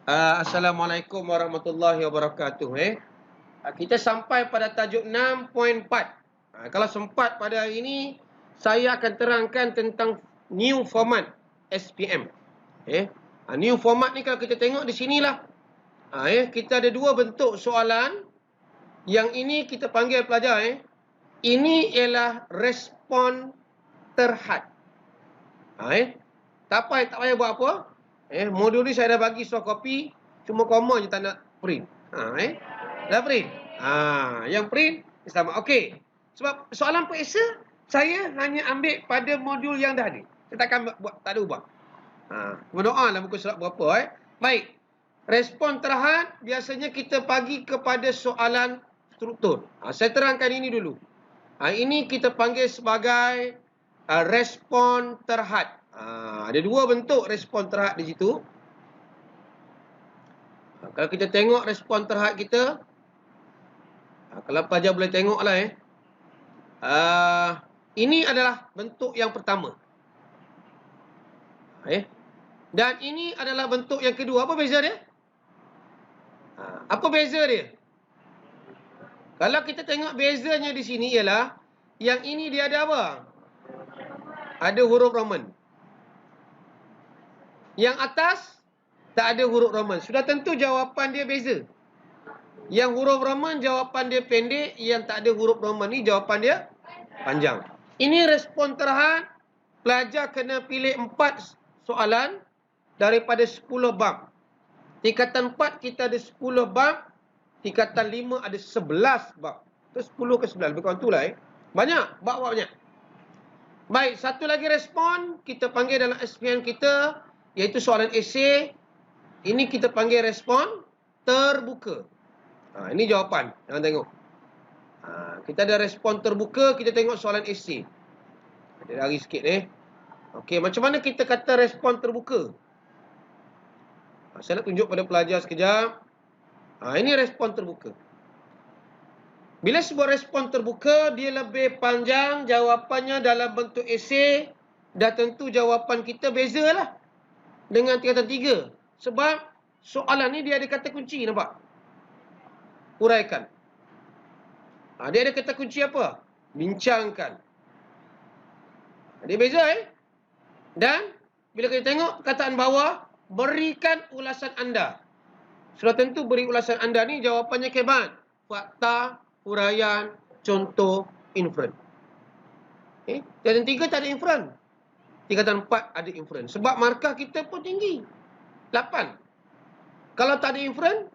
Assalamualaikum warahmatullahi wabarakatuh. Kita sampai pada tajuk 6.4. Kalau sempat pada hari ini, saya akan terangkan tentang new format SPM. New format ni kalau kita tengok di sinilah. Kita ada dua bentuk soalan. Yang ini kita panggil pelajar. Ini ialah respon terhad. Tak payah buat apa. Modul ni saya dah bagi soft copy, cuma common je tak nak print. Dah print. Yang print sama. Okey. Sebab soalan periksa saya hanya ambil pada modul yang dah ada. Saya takkan buat, tak ada ubah. Berdoa lah muka surat berapa. Baik. Respon terhad biasanya kita bagi kepada soalan struktur. Saya terangkan ini dulu. Ini kita panggil sebagai respon terhad. Ada dua bentuk respon terhad di situ. Kalau kita tengok respon terhad kita, kalau pelajar boleh tengoklah. Ini adalah bentuk yang pertama. Dan ini adalah bentuk yang kedua. Apa beza dia? Apa beza dia? Kalau kita tengok bezanya di sini ialah, yang ini dia ada apa? Ada huruf Roman. Yang atas tak ada huruf Roman. Sudah tentu jawapan dia beza. Yang huruf Roman jawapan dia pendek, yang tak ada huruf Roman ni jawapan dia panjang. Ini respon terhad. Pelajar kena pilih 4 soalan daripada 10 bab. Tingkatan 4 kita ada 10 bab. Tingkatan 5 ada 11 bab. Itu 10 ke 11. Lebih kurang tu lah. Banyak. Bab banyak. Baik. Satu lagi respon. Kita panggil dalam SPM kita, iaitu soalan esei. Ini kita panggil respon terbuka. Ini jawapan. Jangan tengok. Kita ada respon terbuka. Kita tengok soalan esei. Ada lari sikit Okey, macam mana kita kata respon terbuka? Saya nak tunjuk pada pelajar sekejap. Ini respon terbuka. Bila sebuah respon terbuka, dia lebih panjang jawapannya dalam bentuk esei. Dah tentu jawapan kita bezalah dengan tingkatan 3. Sebab soalan ni dia ada kata kunci, nampak? Uraikan. Dia ada kata kunci apa? Bincangkan. Dia beza Dan bila kita tengok perkataan bawah, berikan ulasan anda. Sudah tentu beri ulasan anda ni jawapannya kebat. Fakta, huraian, contoh, inferen. Tingkatan 3 tak ada inferen. Tingkatan 4 ada inferen. Sebab markah kita pun tinggi. 8. Kalau tak ada inferen,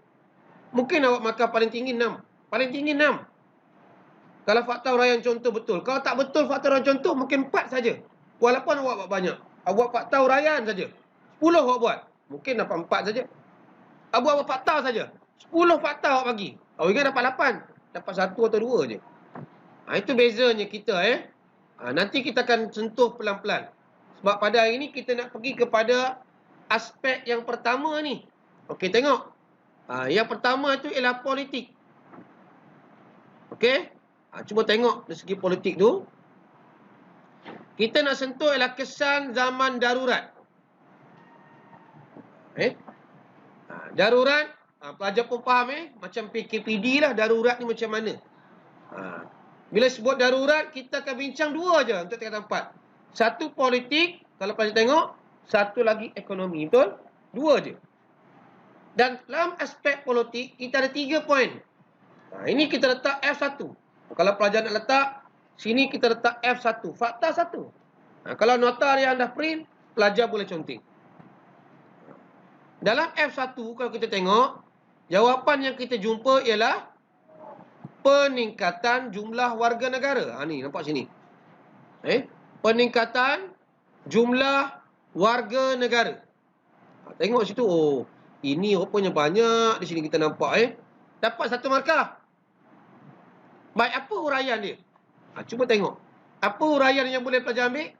mungkin awak markah paling tinggi 6. Paling tinggi 6. Kalau fakta, huraian, contoh betul. Kalau tak betul fakta, huraian, contoh, mungkin 4 saja. Walaupun awak buat banyak. Awak buat fakta, huraian saja. 10 awak buat. Mungkin dapat 4 saja. Awak buat fakta saja. 10 fakta awak bagi. Awak ingat dapat 8. Dapat 1 atau 2 je. Itu bezanya kita nanti kita akan sentuh pelan-pelan. Sebab pada hari ini kita nak pergi kepada aspek yang pertama ni. Okey, tengok. Yang pertama itu ialah politik. Okey. Cuba tengok dari segi politik tu. Kita nak sentuh ialah kesan zaman darurat. Darurat, pelajar pun faham macam PKPD lah, darurat ni macam mana. Bila sebut darurat, kita akan bincang 2 je untuk tingkatan 4. Satu politik, kalau pelajar tengok. Satu lagi ekonomi, betul? 2 je. Dan dalam aspek politik, kita ada 3 poin. Ini kita letak F1. Kalau pelajar nak letak, sini kita letak F1. Fakta 1. Kalau nota yang dah print, pelajar boleh conting. Dalam F1, kalau kita tengok, jawapan yang kita jumpa ialah peningkatan jumlah warga negara. Ni, nampak sini. Peningkatan jumlah warga negara. Tengok situ. Oh, ini rupanya banyak. Di sini kita nampak. Dapat 1 markah. Baik, apa huraian dia? Cuba tengok. Apa huraian yang boleh pelajar ambil?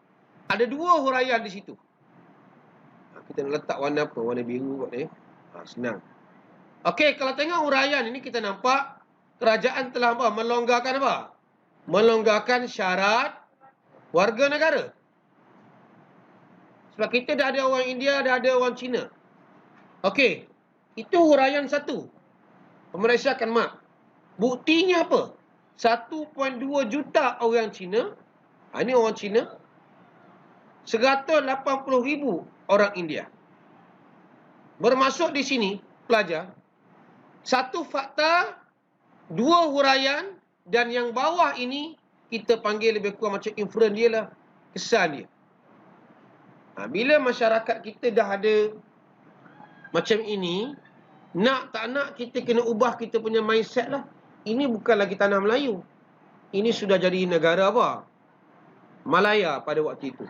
Ada 2 huraian di situ. Kita nak letak warna apa? Warna biru kot senang. Okey, kalau tengok huraian ini kita nampak kerajaan telah apa? Melonggarkan apa? Melonggarkan syarat warga negara. Sebab kita dah ada orang India, dah ada orang Cina. Okey. Itu huraian 1. Pemeriksa akan mark. Buktinya apa? 1.2 juta orang Cina. Ini orang Cina. 180,000 orang India. Bermaksud di sini, pelajar, 1 fakta, 2 huraian, dan yang bawah ini kita panggil lebih kurang macam inferen dia lah, kesan dia. Bila masyarakat kita dah ada macam ini, nak tak nak kita kena ubah kita punya mindset lah. Ini bukan lagi tanah Melayu. Ini sudah jadi negara apa? Malaya pada waktu itu.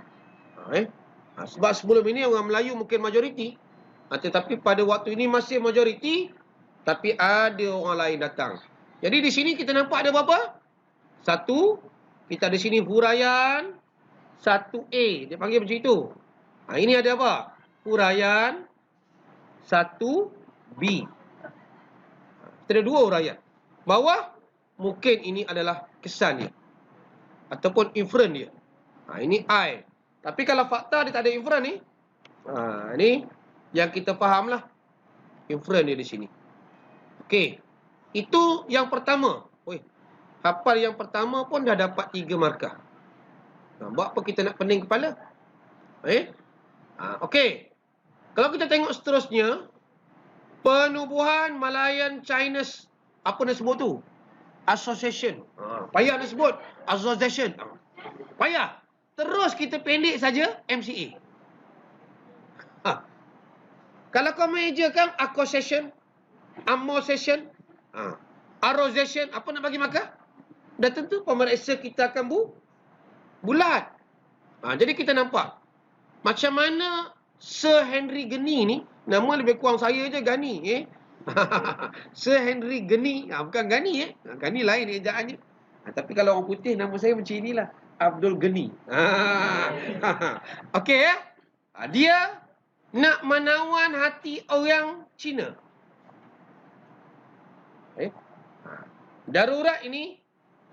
Sebab sebelum ini orang Melayu mungkin majoriti. Tetapi pada waktu ini masih majoriti. Tapi ada orang lain datang. Jadi di sini kita nampak ada berapa? 1. Kita ada sini huraian 1A. Dia panggil macam itu. Ini ada apa? Huraian 1B. Kita ada 2 huraian. Bawah, mungkin ini adalah kesan dia. Ataupun inferen dia. Ini I. Tapi kalau fakta dia tak ada inferen ni. Ini yang kita faham lah. Inferen dia di sini. Okey. Itu yang pertama. Hafal yang pertama pun dah dapat 3 markah. Buat apa kita nak pening kepala? Okey. Kalau kita tengok seterusnya, Penubuhan Malayan Chinese, apa nak sebut tu? Association. Payah nak sebut. Association. Payah. Terus kita pendek saja MCA. Kalau kau mejakan accusation, amosation, arrosation, apa nak bagi markah? Dah tentu pemeriksa kita akan bulat. Jadi kita nampak macam mana Sir Henry Geni ni, nama lebih kurang saya je Gani. Sir Henry Geni, bukan Gani. Gani lain ejaannya. Tapi kalau orang putih, nama saya macam inilah. Abdul Geni. Okey ya. Dia nak menawan hati orang Cina. Darurat ini,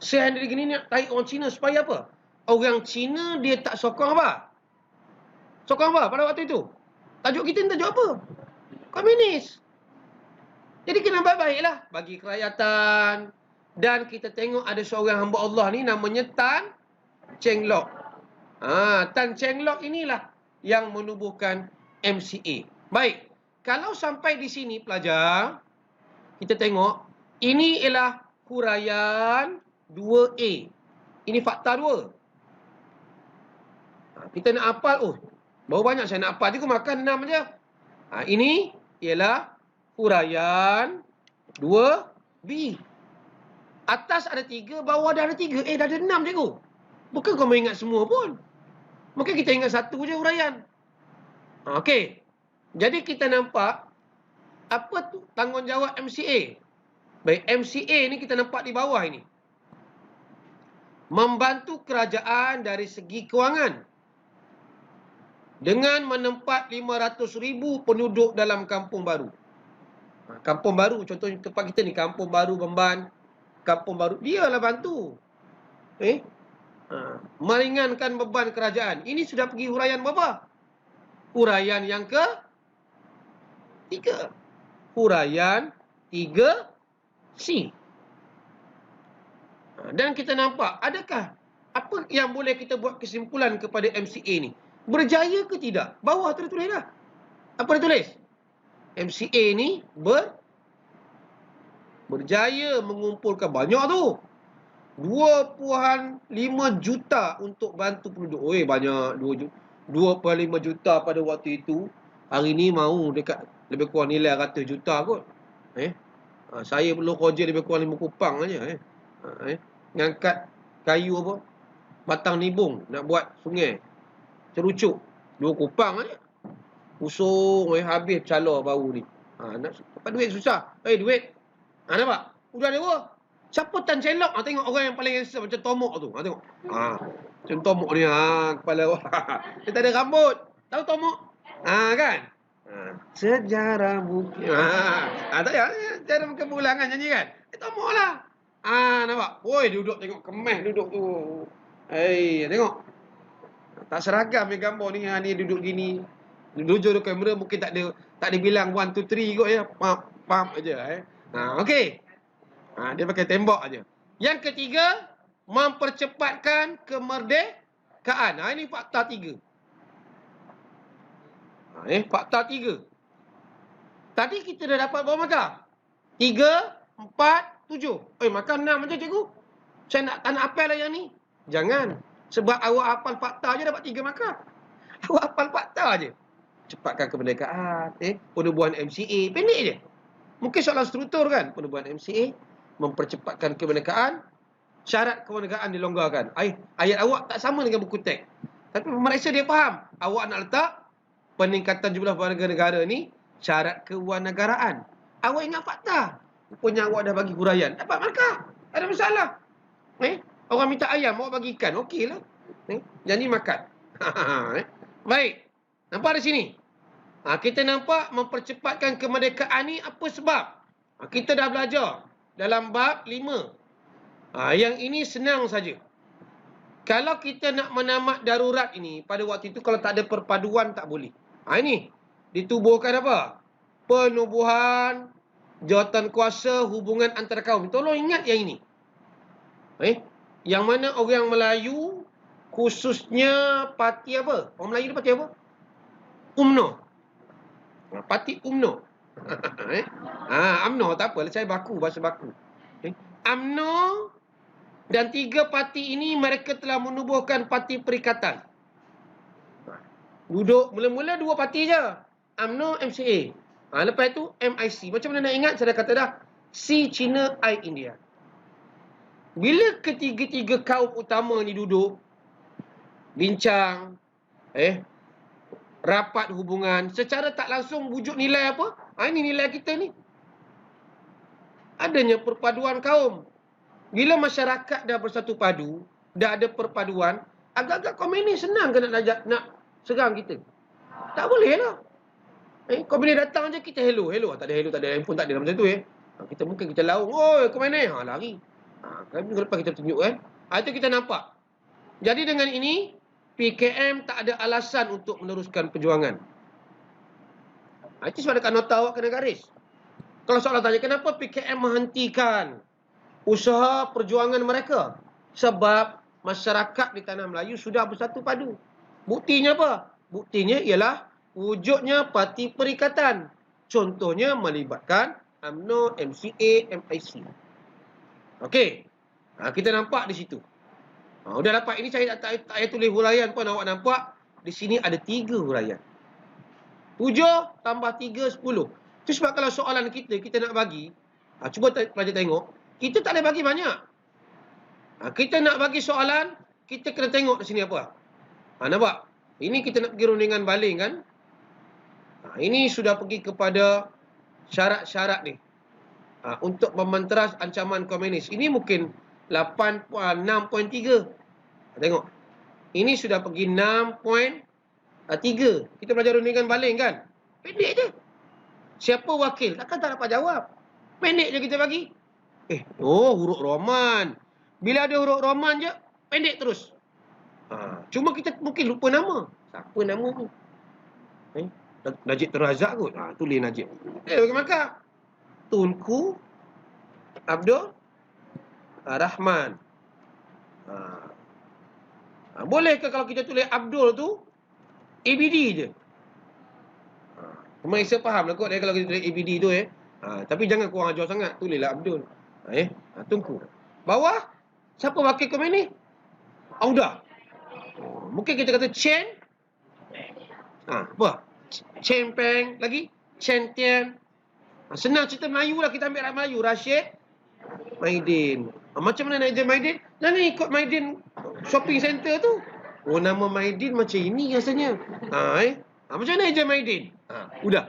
Sir Henry Geni nak tarik orang Cina supaya apa? Orang Cina dia tak sokong apa? Sokong apa pada waktu itu? Tajuk kita ni tajuk apa? Komunis. Jadi kena baik-baiklah bagi kerakyatan. Dan kita tengok ada seorang hamba Allah ni namanya Tan Cheng Lock. Tan Cheng Lock inilah yang menubuhkan MCA. Baik. Kalau sampai di sini pelajar, kita tengok ini ialah huraian 2A. Ini fakta 2. Kita nak hafal. Baru banyak saya nak hafal. Dia makan 6 je. Ini ialah huraian 2B. Atas ada 3, bawah dah ada 3. Dah ada 6 cikgu. Bukan kau ingat semua pun. Mungkin kita ingat 1 je huraian. Okey. Jadi kita nampak apa tu tanggungjawab MCA. Baik, MCA ni kita nampak di bawah ini. Membantu kerajaan dari segi kewangan. Dengan menempat 500,000 penduduk dalam kampung baru. Kampung baru, contohnya tempat kita ni, Kampung Baru Bemban, Kampung Baru, dia lah bantu. Meringankan beban kerajaan. Ini sudah pergi huraian berapa? Huraian yang ke-3. Huraian 3C. Dan kita nampak, adakah apa yang boleh kita buat kesimpulan kepada MCA ni? Berjaya ke tidak? Bawah tu tulis dah. Apa dia tulis? MCA ni berjaya mengumpulkan banyak tu. 2.5 juta untuk bantu penduduk. Banyak. 2.5 juta pada waktu itu. Hari ni mau dekat lebih kurang nilai 100 juta kot. Saya perlu kerja lebih kurang 5 kupang aja. Ngangkat kayu apa? Batang nibung nak buat sungai. Cerucuk 2 kupang aja. Usung habis calor baru ni. Nak dapat duit susah. Duit. Nampak? Udah ada apa? Siapa Tan Cheng Lock? Tengok orang yang paling handsome macam Tomok tu. Tengok. Macam Tomok ni kepala dia tak ada rambut. Tahu Tomok? Kan? Sejarah mungkin. Tak ya? Sejarah mungkin berulangan nyanyi kan? Tomok lah. Nampak? Duduk tengok kemas duduk tu. Tengok. Tak seragam yang gambar ni. Dia duduk gini. Duduk kamera mungkin tak ada Tak dibilang 1, 2, 3 kot ya. Pam aja okey. Dia pakai tembok aja. Yang ketiga, mempercepatkan kemerdekaan. Ini fakta 3. Fakta 3. Tadi kita dah dapat berapa markah? 3, 4, 7. Makan 6 aja cikgu. Saya tak nak apel lah yang ni. Jangan. Sebab awak hafal fakta je dapat 3 markah. Awak hafal fakta je. Cepatkan kemerdekaan. Penubuhan MCA. Pendek je. Mungkin soalan struktur kan. Penubuhan MCA. Mempercepatkan kemerdekaan. Syarat kemerdekaan dilonggarkan. Ayat awak tak sama dengan buku teks. Tapi pemeriksa dia faham. Awak nak letak peningkatan jumlah warga negara ni syarat kewarganegaraan. Awak ingat fakta. Rupanya awak dah bagi huraian. Dapat markah. Ada masalah. Orang minta ayam, awak bagi ikan. Okey lah. Jadi makan. Baik. Nampak di sini? Kita nampak mempercepatkan kemerdekaan ni apa sebab? Kita dah belajar dalam bab 5. Yang ini senang saja. Kalau kita nak menamat darurat ini, pada waktu itu kalau tak ada perpaduan tak boleh. Ini ditubuhkan apa? Penubuhan jawatan kuasa hubungan antara kaum. Tolong ingat yang ini. Yang mana orang Melayu, khususnya parti apa? Orang Melayu ni parti apa? UMNO. Parti UMNO. UMNO tak apa, saya bahasa baku. UMNO dan 3 parti ini mereka telah menubuhkan parti perikatan. Duduk mula-mula 2 parti je. UMNO, MCA. Lepas tu MIC. Macam mana nak ingat? Saya dah kata dah. C China, I India. Bila ketiga-tiga kaum utama ni duduk, bincang, rapat hubungan, secara tak langsung wujud nilai apa? Ini nilai kita ni. Adanya perpaduan kaum. Bila masyarakat dah bersatu padu, dah ada perpaduan, agak-agak komunis senang ke nak serang kita? Tak boleh lah. Komunis datang je kita hello. Tak ada handphone tak ada macam tu Kita mungkin kita laung, komunis, lari. Minggu lepas kita tunjuk kan. Itu kita nampak. Jadi dengan ini, PKM tak ada alasan untuk meneruskan perjuangan. Itu sebab dekat nota awak kena garis. Kalau soalan tanya, kenapa PKM menghentikan usaha perjuangan mereka? Sebab masyarakat di Tanah Melayu sudah bersatu padu. Buktinya apa? Buktinya ialah wujudnya parti perikatan. Contohnya melibatkan UMNO, MCA, MIC. Okey. Kita nampak di situ. Udah dapat ini, saya tak payah tulis huraian pun. Awak nampak di sini ada 3 huraian. 7 tambah 3, 10. Itu sebab kalau soalan kita nak bagi, cuba pelajar tengok, kita tak boleh bagi banyak. Kita nak bagi soalan, kita kena tengok di sini apa. Nampak? Ini kita nak pergi rundingan baling kan. Ini sudah pergi kepada syarat-syarat ni. Untuk mementeras ancaman komunis. Ini mungkin 6.3. Tengok. Ini sudah pergi 6.3. Kita belajar rundingan baling kan. Pendek je. Siapa wakil? Takkan tak dapat jawab. Pendek je kita bagi. Huruf Roman. Bila ada huruf Roman je, pendek terus. Cuma kita mungkin lupa nama. Siapa nama ni? Najib Terazak kot. Tulis Najib. Bagaimana? Tunku Abdul Rahman. Boleh ke kalau kita tulis Abdul tu ABD je? Pemeriksa faham lah kot kalau kita tulis ABD tu tapi jangan kurang ajar sangat. Tulislah Abdul. Tunku. Bawah siapa wakil komunis? Auda. Mungkin kita kata Chen. Apa? Chen Peng lagi. Chen Tian. Senang cerita Melayu lah, kita ambil rakyat Melayu. Rashid Maidin. Macam mana nak ejen Maidin? Jangan ikut Maidin shopping center tu. Nama Maidin macam ini rasanya. Macam mana ejen Maidin? Udah.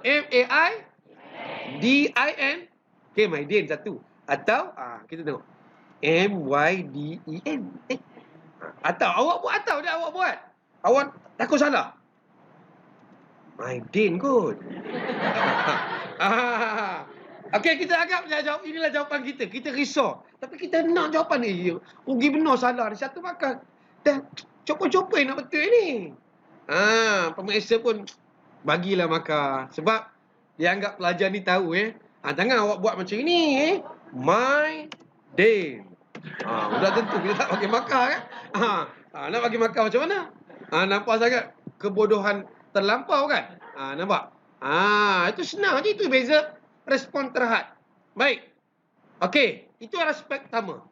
M-A-I-D-I-N. Okay, Maidin satu. Atau, kita tengok. M-Y-D-E-N. Atau, awak buat atau dia awak buat. Awak takut salah. Maidin kot. Okey, kita anggap jawab inilah jawapan kita. Kita risau. Tapi kita nak jawapan ni. Rugi benar salah. Satu makan. Dah copot-copot nak betul ni. Pemeriksa pun Bagilah markah. Sebab dia anggap pelajar ni tahu jangan awak buat macam ini My day. Sudah tentu kita tak bagi markah kan. Nak bagi markah macam mana? Nampak sangat kebodohan terlampau kan? Nampak? Itu senang je, itu beza respon terhad. Baik. Okey, itu aspek pertama.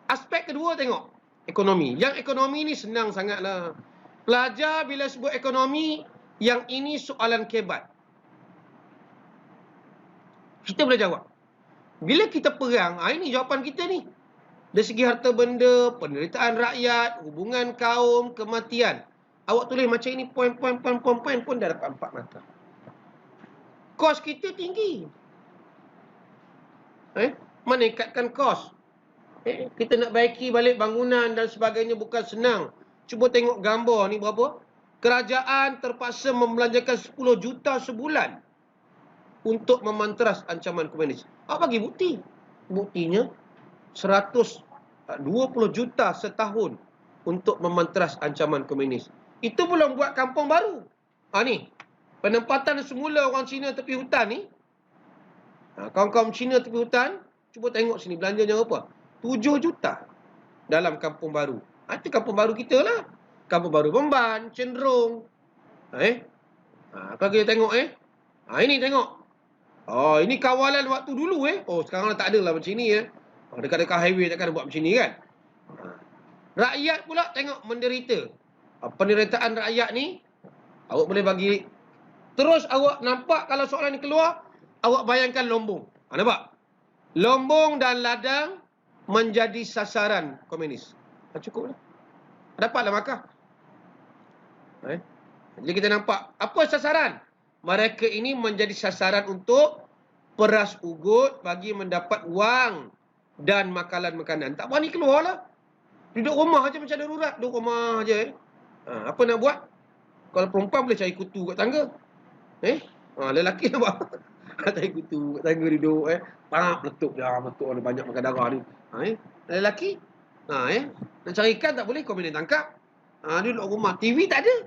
Aspek kedua tengok ekonomi. Yang ekonomi ni senang sangatlah. Pelajar bila sebut ekonomi, yang ini soalan kebat. Kita boleh jawab. Bila kita perang, ini jawapan kita ni. Dari segi harta benda, penderitaan rakyat, hubungan kaum, kematian. Awak tulis macam ini, poin pun dah dapat 4 markah. Kos kita tinggi. Meningkatkan kos. Kita nak baiki balik bangunan dan sebagainya bukan senang. Cuba tengok gambar ni berapa. Kerajaan terpaksa membelanjakan 10 juta sebulan untuk memanteras ancaman komunis. Bagi bukti. Buktinya 120 juta setahun untuk memanteras ancaman komunis. Itu belum buat kampung baru. Ni. Penempatan semula orang Cina tepi hutan ni. Kaum-kaum Cina tepi hutan, cuba tengok sini belanjanya apa? 7 juta dalam kampung baru. Itu kampung baru kita lah. Kampung baru Bemban, Cenderung. Kalau kita tengok ini tengok. Ini kawalan waktu dulu sekarang tak ada lah macam ni dekat-dekat highway takkan buat macam ni kan. Rakyat pula tengok menderita. Penderitaan rakyat ni awak boleh bagi. Terus awak nampak kalau soalan ni keluar, awak bayangkan Lombong. Nampak? Lombong dan ladang menjadi sasaran komunis. Cukup dah. Dapatlah markah. Jadi kita nampak apa sasaran? Mereka ini menjadi sasaran untuk peras ugut bagi mendapat wang dan makanan-makanan. Tak berani keluar lah. Duduk rumah aja macam darurat. Duduk rumah aja. Apa nak buat? Kalau perempuan boleh cari kutu kat tangga. Lelaki nak buat. Cari kutu kat tangga duduk. Meletup dah. Meletup ada banyak makan darah ni. Lelaki. Nak cari ikan tak boleh. Kau boleh tangkap. Duduk rumah. TV tak ada.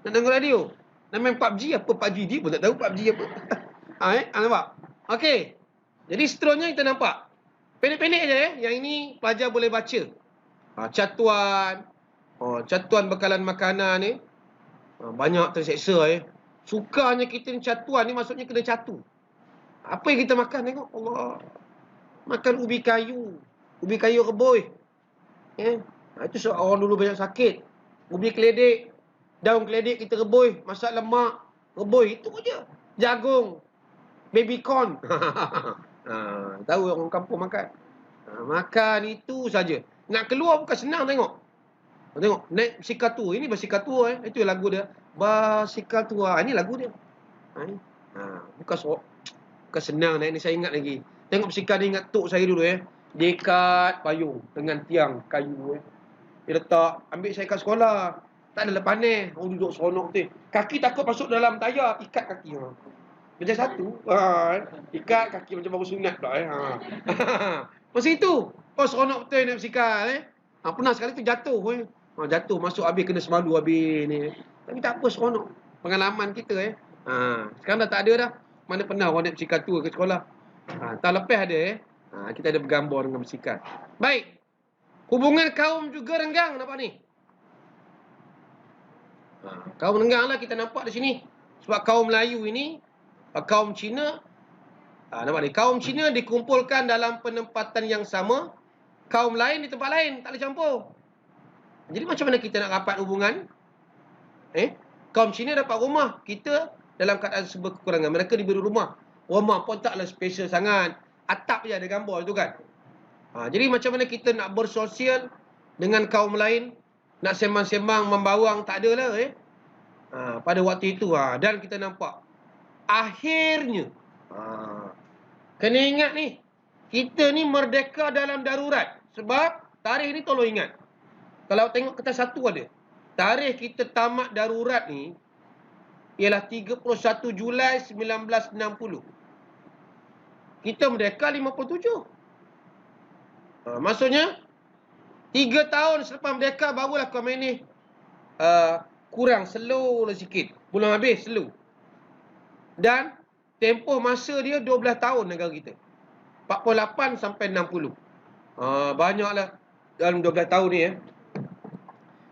Nak dengar radio. Nak main PUBG apa? PUBG dia pun tak tahu PUBG apa. Nampak? Okey. Jadi seterusnya kita nampak. Pendek-pendek je Yang ini pelajar boleh baca. Catuan. Catuan bekalan makanan ni. Banyak terseksa Sukanya kita ni catuan ni maksudnya kena catu. Apa yang kita makan tengok. Allah. Makan ubi kayu. Ubi kayu rebus. Itu sebab orang dulu banyak sakit. Ubi keledek. Daun keledek kita rebus, masak lemak, rebus, itu je. Jagung, baby corn. Tahu orang kampung makan. Makan itu saja. Nak keluar bukan senang tengok. Tengok, naik basikal tua. Ini basikal tua Itu lagu dia. Basikal tua. Ini lagu dia. Bukan senang naik ni, saya ingat lagi. Tengok basikal ni, ingat tok saya dulu Dia ikat payung dengan tiang kayu Dia letak, ambil saya kat sekolah. Tak ada lepas ni. Orang duduk seronok tu. Kaki takut masuk dalam tayar. Ikat kaki. Macam satu. Ikat kaki macam baru sunat pula. Masa itu. Seronok betul naik basikal. Pernah sekali tu jatuh. Jatuh. Masuk habis kena semalu habis ni. Tapi tak apa seronok. Pengalaman kita. Sekarang dah tak ada dah. Mana pernah orang naik basikal tu ke sekolah. Tahun lepas ada. Kita ada bergambar dengan basikal. Baik. Hubungan kaum juga renggang. Nampak ni. Kaum renggang lah kita nampak di sini. Sebab kaum Melayu ini, kaum Cina, nampak ni, kaum Cina dikumpulkan dalam penempatan yang sama, kaum lain di tempat lain, tak boleh campur. Jadi macam mana kita nak rapat hubungan? Kaum Cina dapat rumah, kita dalam keadaan serba kekurangan. Mereka diberi rumah. Rumah pun taklah special sangat. Atap je ada gambar tu kan. Jadi macam mana kita nak bersosial dengan kaum lain? Nak sembang-sembang, membawang, tak ada lah pada waktu itu. Dan kita nampak. Akhirnya. Kena ingat ni. Kita ni merdeka dalam darurat. Sebab tarikh ni tolong ingat. Kalau tengok kertas satu ada. Tarikh kita tamat darurat ni. Ialah 31 Julai 1960. Kita merdeka 57. Maksudnya. 3 tahun selepas merdeka barulah komunis kurang, slow lah sikit. Belum habis, slow. Dan tempoh masa dia 12 tahun negara kita. 48 sampai 60. Banyaklah dalam 12 tahun ni.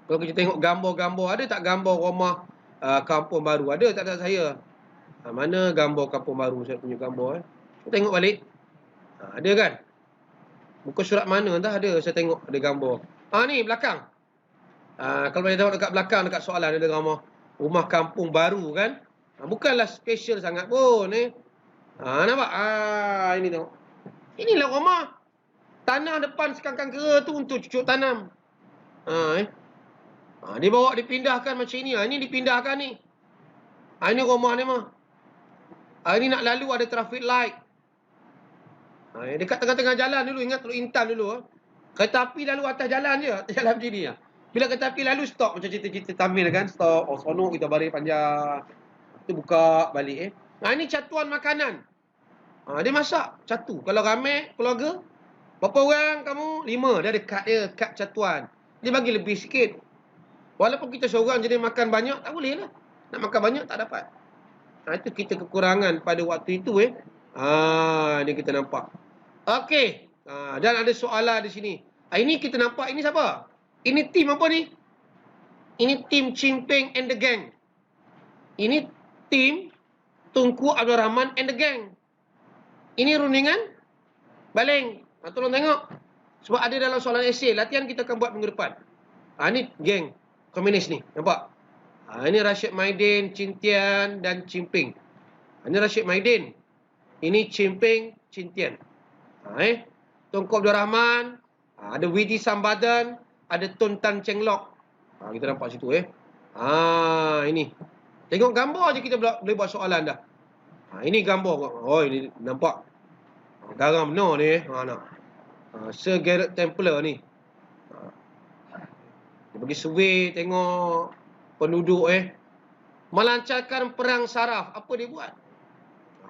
Kalau kita tengok gambar-gambar, ada tak gambar rumah kampung baru? Ada tak saya? Mana gambar kampung baru saya punya gambar? Kita tengok balik. Ada kan? Buku surat mana entah ada, saya tengok ada gambar. Ni belakang. Kalau boleh tengok dekat belakang, dekat soalan ada rumah kampung baru kan. Bukanlah special sangat pun. Nampak? Ini tengok. Inilah rumah. Tanah depan sekangkang kera tu untuk cucuk tanam. Dia bawa dipindahkan macam ini. Ini dipindahkan ni. Ini rumah ni mah. Ini nak lalu ada traffic light. Dekat tengah-tengah jalan dulu. Ingat Teluk Intan dulu. Kereta api lalu atas jalan je. Atas jalan macam ni. Bila kereta api lalu stop. Macam cerita-cerita Tamil kan. Stop. Sonok kita balik panjang. Kita buka balik. Ini catuan makanan. Dia masak. Catu. Kalau ramai keluarga. Berapa orang kamu? 5. Dia ada kad dia. Kad catuan. Dia bagi lebih sikit. Walaupun kita seorang jadi makan banyak. Tak boleh lah. Nak makan banyak tak dapat. Itu kita kekurangan pada waktu itu. Ni kita nampak. Okey. Dan ada soalan di sini. Ini kita nampak. Ini siapa? Ini tim apa ni? Ini tim Chimping and the Gang. Ini tim Tunku Abdul Rahman and the Gang. Ini rundingan baling. Tolong tengok. Sebab ada dalam soalan esei. Latihan kita akan buat minggu depan. Ini geng komunis ni. Nampak? Ini Rashid Maidin, Cintian dan Chimping. Ini Rashid Maidin. Ini Chimping, Cintian. Tunku Abdul Rahman. Ada Widi Sambadan. Ada Tun Tan Cheng Lock. Kita nampak situ. Ini. Tengok gambar je kita boleh buat soalan dah. Ini gambar. Ini nampak. Garam benar ni. Sir Garrett Templar ni. Dia bagi survey tengok penduduk melancarkan perang saraf. Apa dia buat?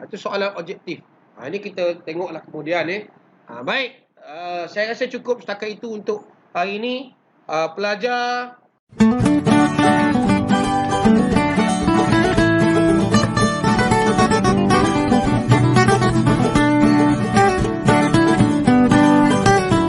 Itu soalan objektif. Ini kita tengoklah kemudian baik. Saya rasa cukup setakat itu untuk hari ini. Pelajar